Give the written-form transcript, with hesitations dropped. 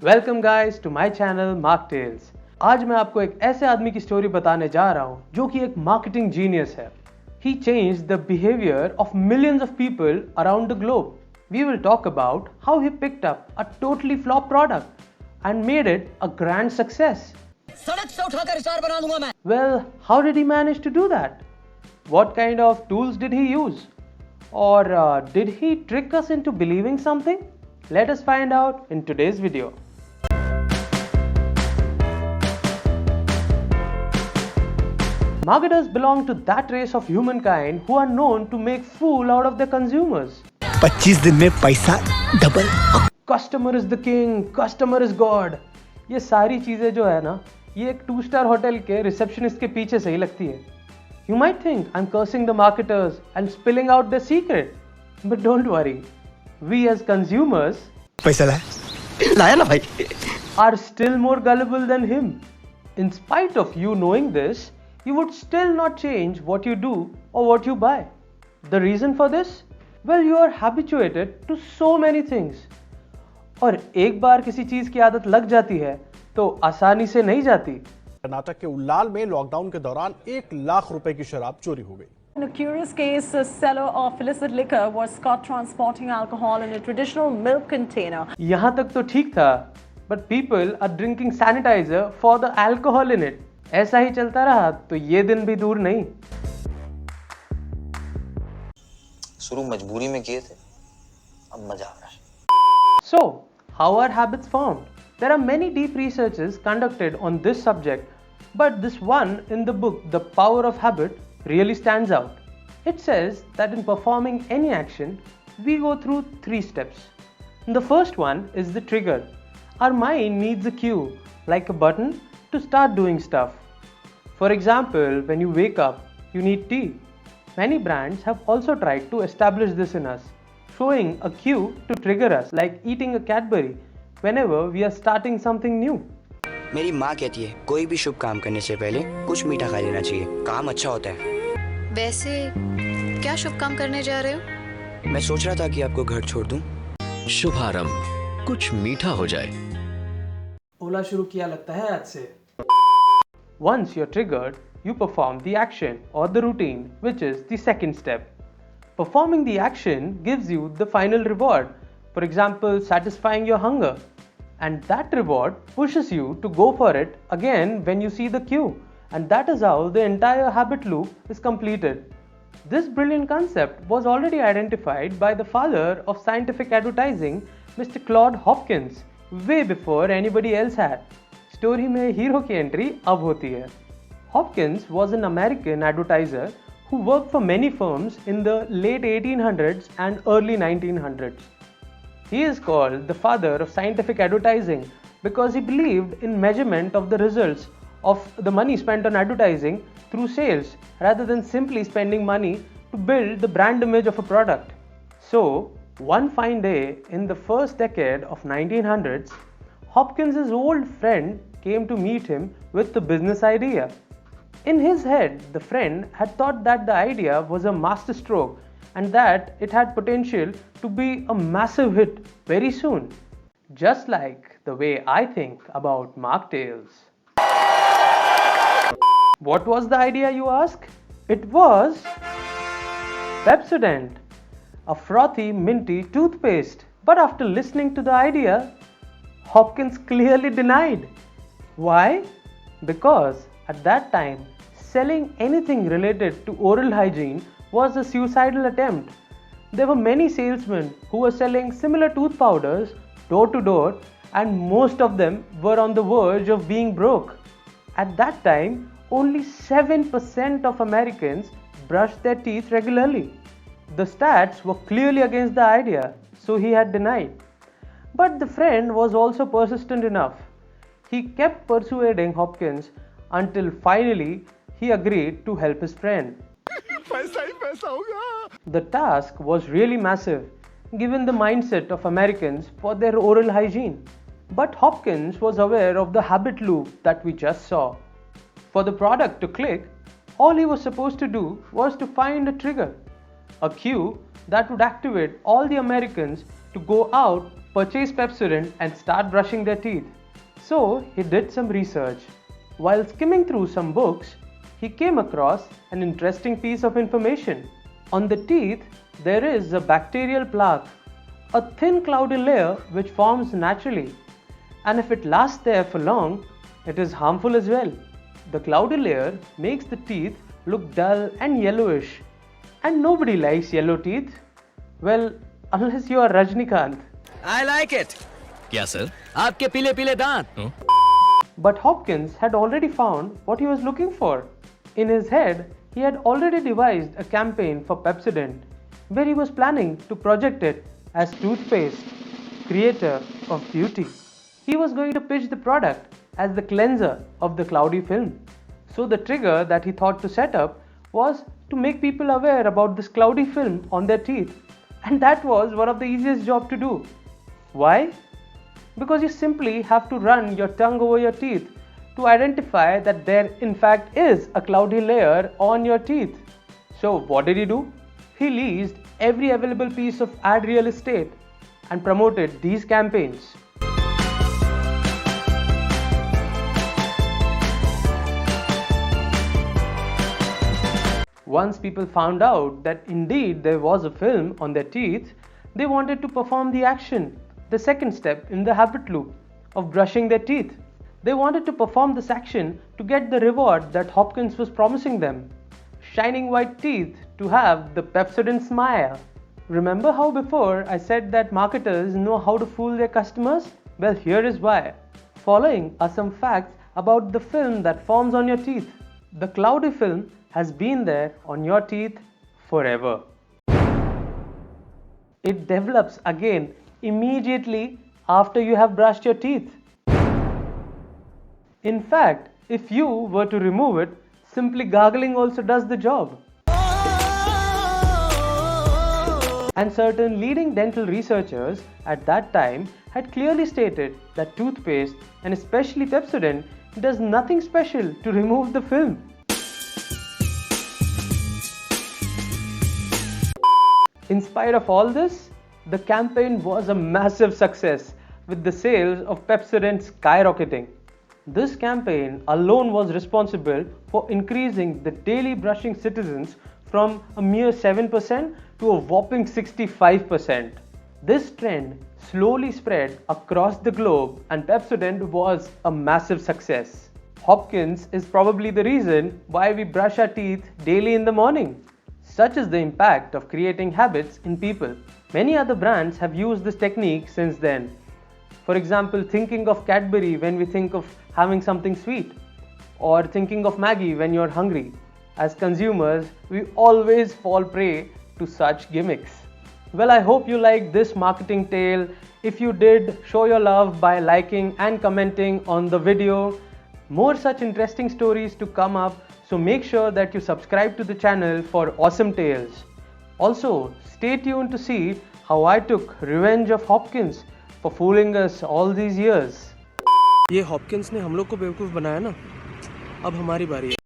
Welcome guys to my channel MarkTales। आज मैं आपको एक ऐसे आदमी की स्टोरी बताने जा रहा हूँ जो कि एक मार्केटिंग जीनियस है। He changed the behavior of millions of people around the globe. We will talk about how he picked up a totally flop product and made it a grand success. सड़क से उठाकर star बना दूंगा मैं। Well, how did he manage to do that? What kind of tools did he use? Or did he trick us into believing something? Let us find out in today's video. Marketers belong to that race of humankind who are known to make fool out of their consumers. 25 दिन में पैसा double. Customer is the king, customer is God. ये सारी चीजें जो है ना, ये एक 2-star होटल के रिसेप्शनिस्ट के पीछे सही लगती है. You might think I'm cursing the marketers and spilling out their secret, but don't worry. We as consumers पैसा लाया ना भाई are still more gullible than him. In spite of you knowing this, you would still not change what you do or what you buy. The reason for this? Well, you are habituated to so many things. और एक बार किसी चीज की आदत लग जाती है तो आसानी से नहीं जाती. कर्नाटक के उल्लाल में लॉकडाउन के दौरान 1 लाख रुपए की शराब चोरी हो गई. In a curious case, a seller of illicit liquor was caught transporting alcohol in a traditional milk container. यहाँ तक तो ठीक था, but people are drinking sanitizer for the alcohol in it. ऐसा ही चलता रहा तो ये दिन भी दूर नहीं. शुरू मजबूरी में किए थे, अब मजा आ रहा है. So, how are habits formed? There are many deep researches conducted on this subject, but this one in the book, The Power of Habit, really stands out. It says that in performing any action, we go through 3 steps. The first one is the trigger. Our mind needs a cue, like a button, to start doing stuff. For example, when you wake up, you need tea. Many brands have also tried to establish this in us, showing a cue to trigger us, like eating a Cadbury whenever we are starting something new. मेरी माँ कहती है कोई भी शुभ काम करने से पहले कुछ मीठा खा लेना चाहिए, काम अच्छा होता है. वैसे क्या शुभ काम करने जा रहे हो? मैं सोच रहा था कि आपको घर छोड़ दूं. शुभारंभ कुछ मीठा हो जाए. ओला शुरू किया लगता है आज से. Once you're triggered, you perform the action or the routine, which is the second step. Performing the action gives you the final reward, for example, satisfying your hunger. And that reward pushes you to go for it again when you see the cue. And that is how the entire habit loop is completed. This brilliant concept was already identified by the father of scientific advertising, Mr. Claude Hopkins, way before anybody else had. Story में hero की entry अब होती है. Hopkins was an American advertiser who worked for many firms in the late 1800s and early 1900s. He is called the father of scientific advertising because he believed in measurement of the results of the money spent on advertising through sales rather than simply spending money to build the brand image of a product. So, one fine day in the first decade of 1900s, Hopkins' old friend came to meet him with the business idea. In his head, the friend had thought that the idea was a masterstroke and that it had potential to be a massive hit very soon. Just like the way I think about MarkTales. What was the idea, you ask? It was Pepsodent, a frothy, minty toothpaste. But after listening to the idea, Hopkins clearly denied. Why? Because at that time, selling anything related to oral hygiene was a suicidal attempt. There were many salesmen who were selling similar tooth powders door to door, and most of them were on the verge of being broke. At that time, only 7% of Americans brushed their teeth regularly. The stats were clearly against the idea, so he had denied. But the friend was also persistent enough. He kept persuading Hopkins until finally he agreed to help his friend. The task was really massive, given the mindset of Americans for their oral hygiene. But Hopkins was aware of the habit loop that we just saw. For the product to click, all he was supposed to do was to find a trigger, a cue that would activate all the Americans to go out purchase Pepsodent and start brushing their teeth. So he did some research. While skimming through some books, he came across an interesting piece of information. On the teeth, there is a bacterial plaque, a thin cloudy layer which forms naturally. And if it lasts there for long, it is harmful as well. The cloudy layer makes the teeth look dull and yellowish. And nobody likes yellow teeth. Well, unless you are Rajnikant. I like it. क्या sir? आपके पीले पीले दांत. But Hopkins had already found what he was looking for. In his head, he had already devised a campaign for Pepsodent, where he was planning to project it as toothpaste, creator of beauty. He was going to pitch the product as the cleanser of the cloudy film. So the trigger that he thought to set up was to make people aware about this cloudy film on their teeth. And that was one of the easiest jobs to do. Why? Because you simply have to run your tongue over your teeth to identify that there in fact is a cloudy layer on your teeth. So what did he do? He leased every available piece of ad real estate and promoted these campaigns. Once people found out that indeed there was a film on their teeth, they wanted to perform the action, the second step in the habit loop of brushing their teeth. They wanted to perform this action to get the reward that Hopkins was promising them. Shining white teeth to have the Pepsodent smile. Remember how before I said that marketers know how to fool their customers? Well, here is why. Following are some facts about the film that forms on your teeth. The cloudy film has been there on your teeth forever. It develops again immediately after you have brushed your teeth. In fact, if you were to remove it, simply gargling also does the job. And certain leading dental researchers at that time had clearly stated that toothpaste, and especially Pepsodent, does nothing special to remove the film. In spite of all this, the campaign was a massive success, with the sales of Pepsodent skyrocketing. This campaign alone was responsible for increasing the daily brushing citizens from a mere 7% to a whopping 65%. This trend slowly spread across the globe and Pepsodent was a massive success. Hopkins is probably the reason why we brush our teeth daily in the morning. Such is the impact of creating habits in people. Many other brands have used this technique since then. For example, thinking of Cadbury when we think of having something sweet, or thinking of Maggi when you're hungry. As consumers, we always fall prey to such gimmicks. Well, I hope you liked this marketing tale. If you did, show your love by liking and commenting on the video. More such interesting stories to come up, so make sure that you subscribe to the channel for awesome tales. Also, stay tuned to see how I took revenge of Hopkins for fooling us all these years. ये Hopkins ने हम लोग को बेवकूफ़ बनाया ना, अब हमारी बारी है।